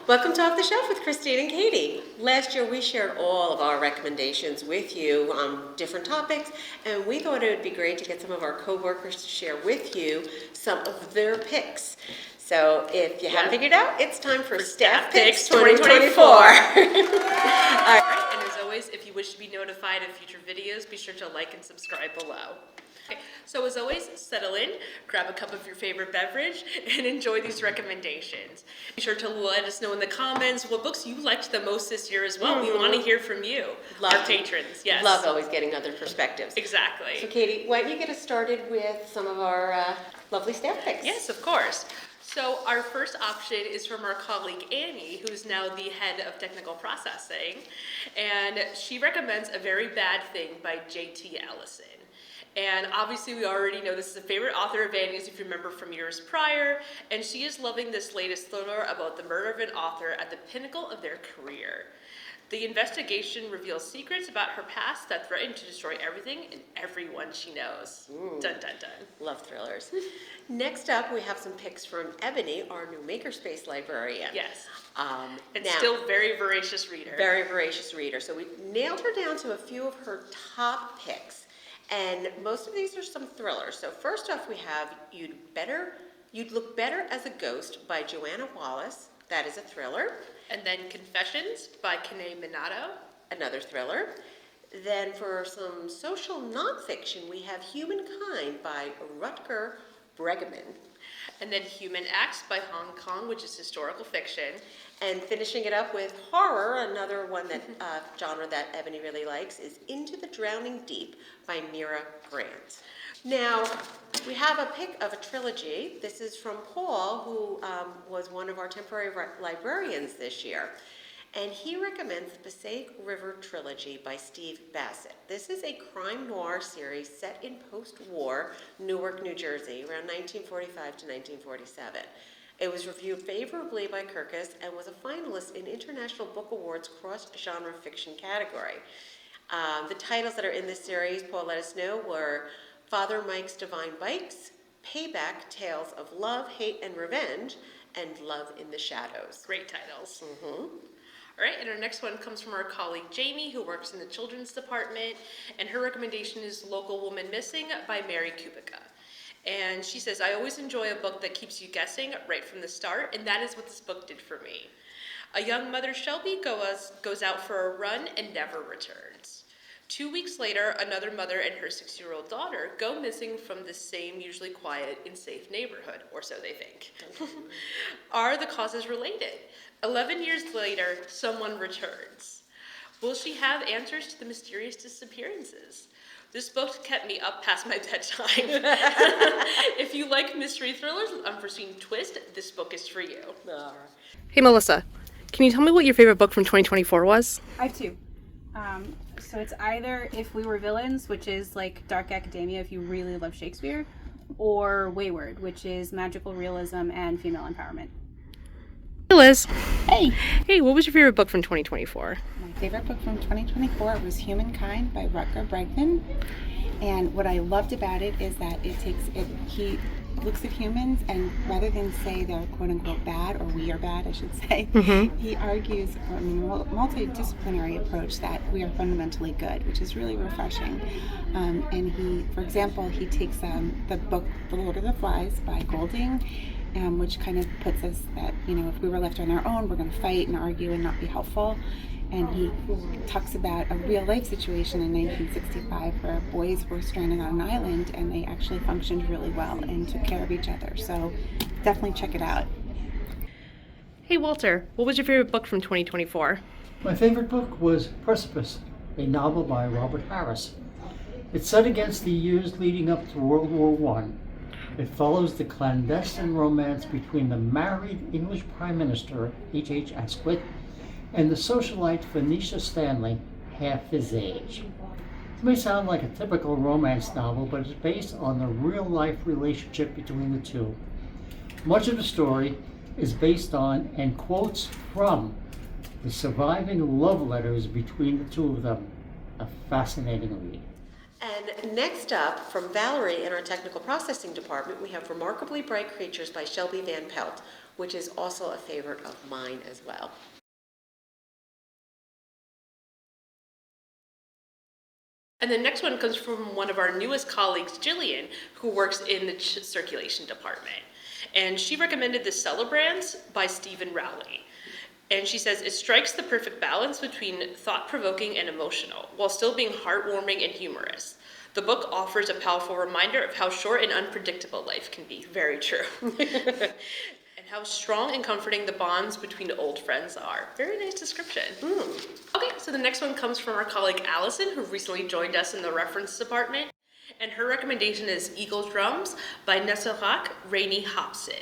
Welcome to Off the Shelf with Christine and Katie. Last year we shared all of our recommendations with you on different topics, and we thought it would be great to get some of our co-workers to share with you some of their picks. So if you haven't figured out, it's time for Staff Picks 2024. All right. And as always, if you wish to be notified of future videos, be sure to like and subscribe below. Okay. So as always, settle in, grab a cup of your favorite beverage, and enjoy these recommendations. Be sure to let us know in the comments what books you liked the most this year as well. We want to hear from you, our patrons. Yes. Love always getting other perspectives. Exactly. So Katie, why don't you get us started with some of our lovely staff picks? Yes, of course. So our first option is from our colleague Annie, who's now the head of technical processing, and she recommends A Very Bad Thing by J.T. Ellison. And obviously we already know this is a favorite author of Annie's, if you remember from years prior, and she is loving this latest thriller about the murder of an author at the pinnacle of their career. The investigation reveals secrets about her past that threaten to destroy everything and everyone she knows. Ooh. Dun, dun, dun. Love thrillers. Next up, we have some picks from Ebony, our new Makerspace librarian. Yes. And still very voracious reader. Very voracious reader. So we nailed her down to a few of her top picks. And most of these are some thrillers. So first off, we have You'd Look Better as a Ghost by Joanna Wallace. That is a thriller. And then Confessions by Kanae Minato. Another thriller. Then for some social nonfiction, we have Humankind by Rutger Bregman. And then Human Acts by Hong Kong, which is historical fiction. And finishing it up with horror, another one that genre that Ebony really likes is Into the Drowning Deep by Mira Grant. Now, we have a pick of a trilogy. This is from Paul, who was one of our temporary librarians this year. And he recommends the Passaic River Trilogy by Steve Bassett. This is a crime noir series set in post-war Newark, New Jersey, around 1945 to 1947. It was reviewed favorably by Kirkus and was a finalist in International Book Awards cross-genre fiction category. The titles that are in this series, Paul let us know, were Father Mike's Divine Bikes, Payback, Tales of Love, Hate, and Revenge, and Love in the Shadows. Great titles. Mm-hmm. All right, and our next one comes from our colleague Jamie, who works in the children's department, and her recommendation is Local Woman Missing by Mary Kubica. And she says, I always enjoy a book that keeps you guessing right from the start, and that is what this book did for me. A young mother, Shelby, goes out for a run and never returns. 2 weeks later, another mother and her 6-year-old daughter go missing from the same usually quiet and safe neighborhood, or so they think. Are the causes related? 11 years later, someone returns. Will she have answers to the mysterious disappearances? This book kept me up past my bedtime. If you like mystery thrillers with unforeseen twist, this book is for you. Hey Melissa, can you tell me what your favorite book from 2024 was? I have two. So it's either If We Were Villains, which is like dark academia if you really love Shakespeare, or Wayward, which is magical realism and female empowerment. Hey Liz. Hey! Hey, what was your favorite book from 2024? My favorite book from 2024 was Humankind by Rutger Bregman. And what I loved about it is that he looks at humans and rather than say they're quote unquote bad, or we are bad, I should say, he argues from a multidisciplinary approach that we are fundamentally good, which is really refreshing. And he, for example, he takes the book The Lord of the Flies by Golding, which kind of puts us that, if we were left on our own, we're going to fight and argue and not be helpful. And he talks about a real life situation in 1965 where boys were stranded on an island and they actually functioned really well and took care of each other. So definitely check it out. Hey Walter, what was your favorite book from 2024? My favorite book was Precipice, a novel by Robert Harris. It's set against the years leading up to World War I. It follows the clandestine romance between the married English Prime Minister, H.H. Asquith, and the socialite Venetia Stanley, half his age. It may sound like a typical romance novel, but it's based on the real-life relationship between the two. Much of the story is based on and quotes from the surviving love letters between the two of them. A fascinating read. And next up, from Valerie in our technical processing department, we have Remarkably Bright Creatures by Shelby Van Pelt. which is also a favorite of mine as well. And the next one comes from one of our newest colleagues, Jillian, who works in the circulation department. And she recommended The Celebrants by Stephen Rowley. And she says, it strikes the perfect balance between thought-provoking and emotional, while still being heartwarming and humorous. The book offers a powerful reminder of how short and unpredictable life can be. Very true. And how strong and comforting the bonds between old friends are. Very nice description. Okay, so the next one comes from our colleague Allison, who recently joined us in the reference department. And her recommendation is Eagle Drums by Nesselhak Rainey Hobson.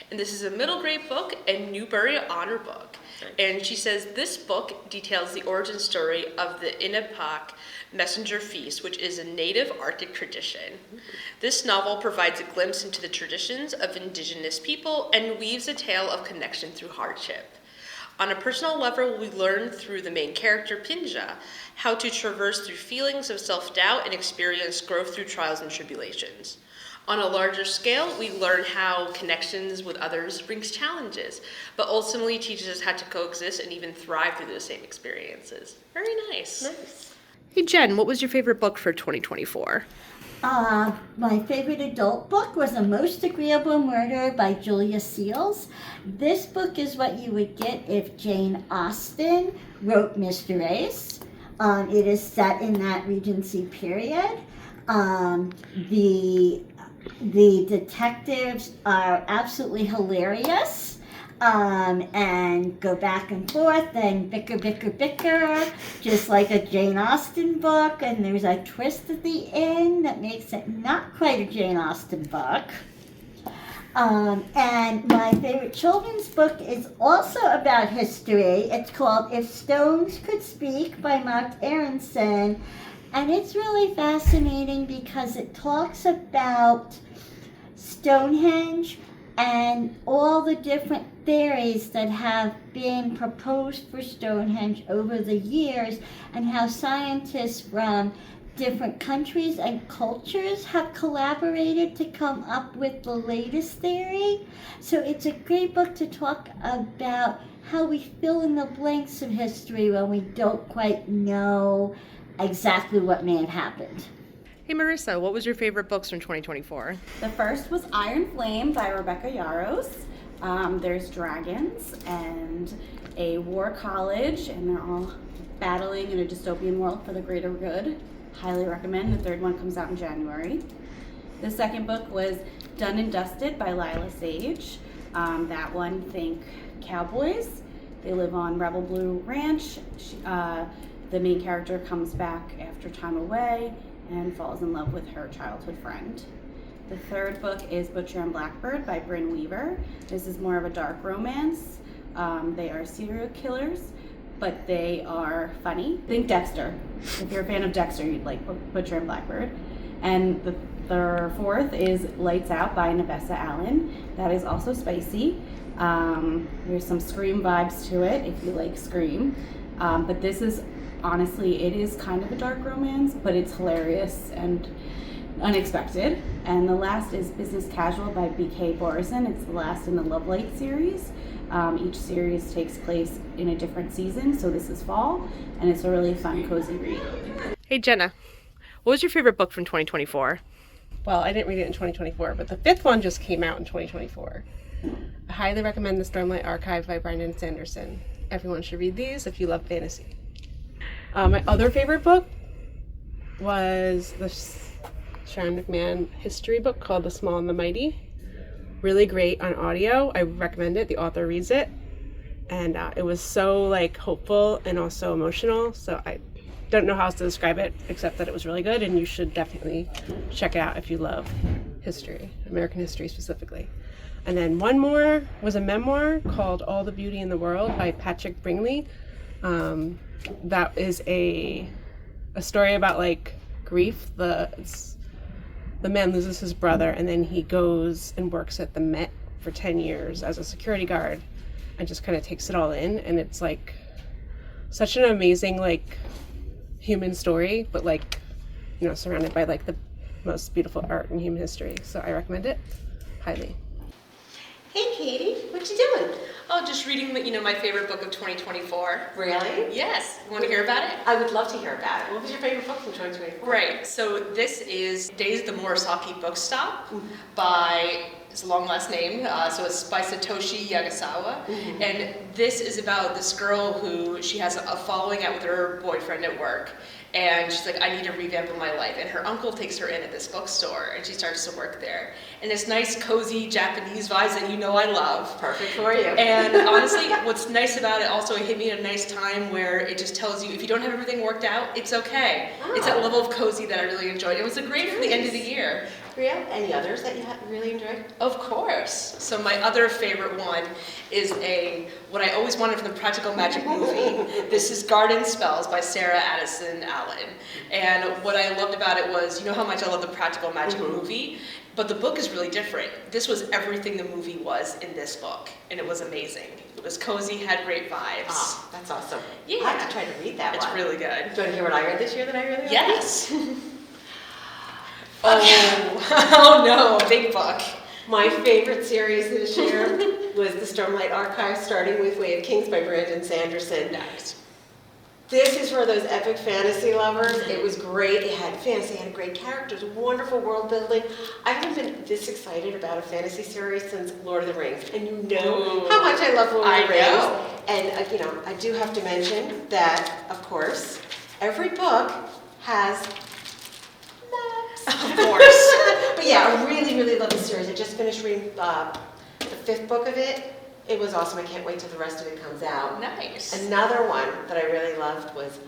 And this is a middle grade book and Newbery Honor book. And she says this book details the origin story of the Inupiaq Messenger Feast, which is a native Arctic tradition. This novel provides a glimpse into the traditions of indigenous people and weaves a tale of connection through hardship. On a personal level, we learn through the main character, Pinja, how to traverse through feelings of self-doubt and experience growth through trials and tribulations. On a larger scale, we learn how connections with others brings challenges, but ultimately teaches us how to coexist and even thrive through those same experiences. Very nice. Nice. Hey Jen, what was your favorite book for 2024? My favorite adult book was A Most Agreeable Murder by Julia Seals. This book is what you would get if Jane Austen wrote Mr. Ace. It is set in that Regency period. The detectives are absolutely hilarious. And go back and forth and bicker, just like a Jane Austen book. And there's a twist at the end that makes it not quite a Jane Austen book. And my favorite children's book is also about history. It's called If Stones Could Speak by Mark Aronson. And it's really fascinating because it talks about Stonehenge and all the different theories that have been proposed for Stonehenge over the years, and how scientists from different countries and cultures have collaborated to come up with the latest theory. So it's a great book to talk about how we fill in the blanks of history when we don't quite know exactly what may have happened. Hey Marissa, what was your favorite books from 2024? The first was Iron Flame by Rebecca Yarros. There's dragons and a war college, and they're all battling in a dystopian world for the greater good. Highly recommend. The third one comes out in January. The second book was Done and Dusted by Lila Sage. That one, think cowboys. They live on Rebel Blue Ranch. The main character comes back after time away and falls in love with her childhood friend. The third book is Butcher and Blackbird by Brynn Weaver. This is more of a dark romance. They are serial killers, but they are funny. Think Dexter. If you're a fan of Dexter, you'd like Butcher and Blackbird. And the fourth is Lights Out by Nabessa Allen. That is also spicy. There's some Scream vibes to it if you like Scream. But this is, honestly, it is kind of a dark romance, but it's hilarious and unexpected. And the last is Business Casual by B.K. Borison. It's the last in the Love Light series. Each series takes place in a different season, so this is fall, and it's a really fun, cozy read. Hey Jenna, what was your favorite book from 2024? Well, I didn't read it in 2024, but the fifth one just came out in 2024. I highly recommend The Stormlight Archive by Brandon Sanderson. Everyone should read these if you love fantasy. My other favorite book was the Sharon McMahon history book called The Small and the Mighty. Really great on audio. I recommend it. The author reads it. And it was so hopeful and also emotional. So I don't know how else to describe it except that it was really good, and you should definitely check it out if you love history, American history specifically. And then one more was a memoir called All the Beauty in the World by Patrick Bringley. That is a story about grief. The man loses his brother, and then he goes and works at the Met for 10 years as a security guard and just kind of takes it all in. And it's such an amazing human story, but surrounded by the most beautiful art in human history. So I recommend it highly. Hey Katie, what you doing? Oh, just reading my favorite book of 2024. Really? Yes. You want to hear about it? I would love to hear about it. What was your favorite book from 2024? Right. So this is Days at the Murasaki Book Stop by, it's a long last name, so it's by Satoshi Yagasawa. And this is about this girl who she has a falling out with her boyfriend at work. And she's like, I need to revamp my life. And her uncle takes her in at this bookstore, and she starts to work there. And it's nice, cozy Japanese vibes that I love. Perfect for you. And honestly, what's nice about it also, it hit me at a nice time where it just tells you if you don't have everything worked out, it's okay. It's that level of cozy that I really enjoyed. It was a great for the end of the year. Yeah. Any others that you really enjoyed? Of course. So my other favorite one is what I always wanted from the Practical Magic movie. This is Garden Spells by Sarah Addison Allen. And what I loved about it was, you know how much I love the Practical Magic movie? But the book is really different. This was everything the movie was in this book, and it was amazing. It was cozy, had great vibes. Oh, that's awesome. Yeah. I have to try to read that It's one. really good. Do you want to hear what I read this year that I really liked? Yes. Oh no, big book. My favorite series this year was the Stormlight Archive, starting with Way of Kings by Brandon Sanderson. Nice. This is for those epic fantasy lovers. It was great. It had fantasy, it had great characters, wonderful world building. I haven't been this excited about a fantasy series since Lord of the Rings, and you know how much I love Lord of the Rings. Know. And I do have to mention that, of course, every book has Of course. But yeah, I really, really love the series. I just finished reading the 5th book of it. It was awesome. I can't wait till the rest of it comes out. Nice. Another one that I really loved was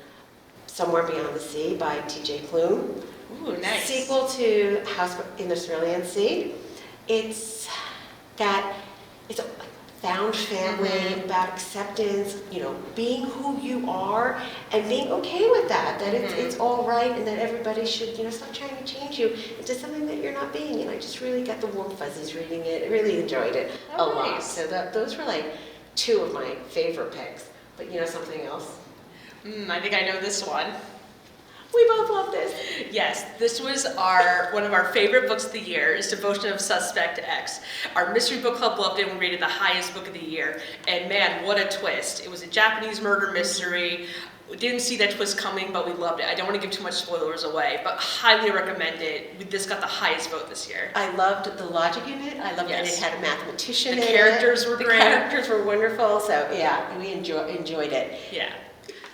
Somewhere Beyond the Sea by T.J. Klune. Ooh, nice. Sequel to House in the Cerulean Sea. It's a found family, about acceptance, being who you are and being okay with that it's all right, and that everybody should, stop trying to change you into something that you're not being. And I just really got the warm fuzzies reading it. I really enjoyed it a lot. Nice. So those were like 2 of my favorite picks. But something else? I think I know this one. We both love this. Yes, this was one of our favorite books of the year, is Devotion of Suspect X. Our mystery book club loved it and we rated the highest book of the year. And man, what a twist. It was a Japanese murder mystery. We didn't see that twist coming, but we loved it. I don't want to give too much spoilers away, but highly recommend it. This got the highest vote this year. I loved the logic in it. I loved that it had a mathematician in it. The characters were great. The characters were wonderful. So yeah, we enjoyed it. Yeah.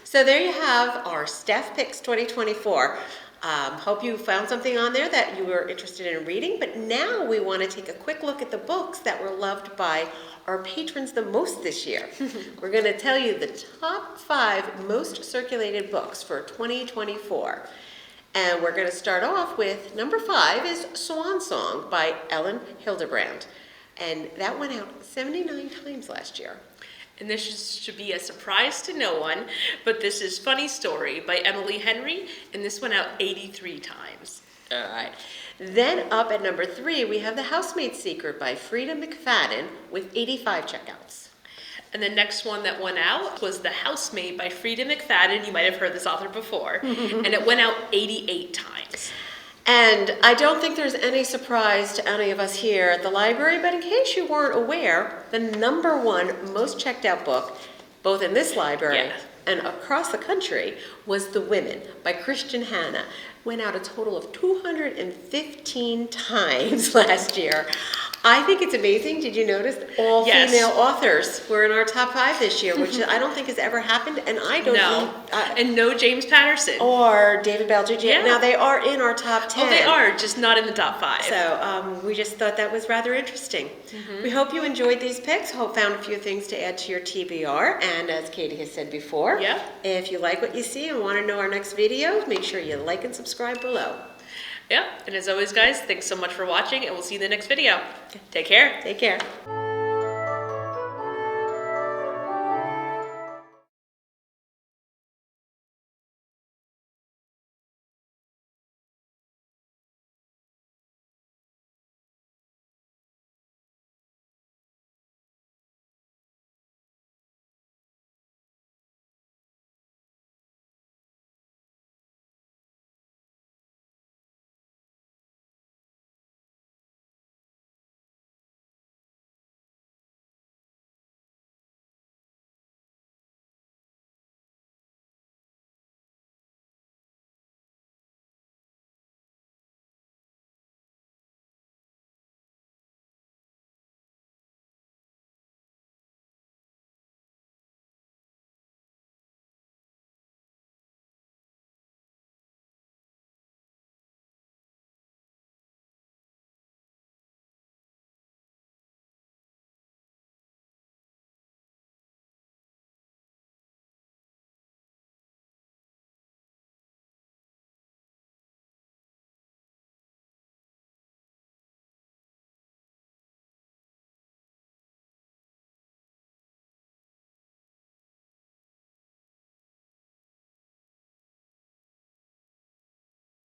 So there you have our Staff Picks 2024. Hope you found something on there that you were interested in reading, but now we want to take a quick look at the books that were loved by our patrons the most this year. We're going to tell you the top 5 most circulated books for 2024. And we're going to start off with number 5 is Swan Song by Ellen Hildebrand. And that went out 79 times last year. And this should be a surprise to no one, but this is Funny Story by Emily Henry, and this went out 83 times. All right. Then up at number 3, we have The Housemaid's Secret by Frida McFadden with 85 checkouts. And the next one that went out was The Housemaid by Frida McFadden. You might have heard this author before. And it went out 88 times. And I don't think there's any surprise to any of us here at the library, but in case you weren't aware, the number 1 most checked out book, both in this library and across the country, was The Women by Christian Hanna. Went out a total of 215 times last year. I think it's amazing. Did you notice all female authors were in our top 5 this year, which I don't think has ever happened, and I don't know. And no James Patterson. Or David Belcher. Yeah. Now, they are in our top 10. Oh, they are, just not in the top 5. So we just thought that was rather interesting. We hope you enjoyed these picks. Hope found a few things to add to your TBR. And as Katie has said before, if you like what you see and want to know our next video, make sure you like and subscribe below. Yeah, and as always, guys, thanks so much for watching, and we'll see you in the next video. Take care. Take care.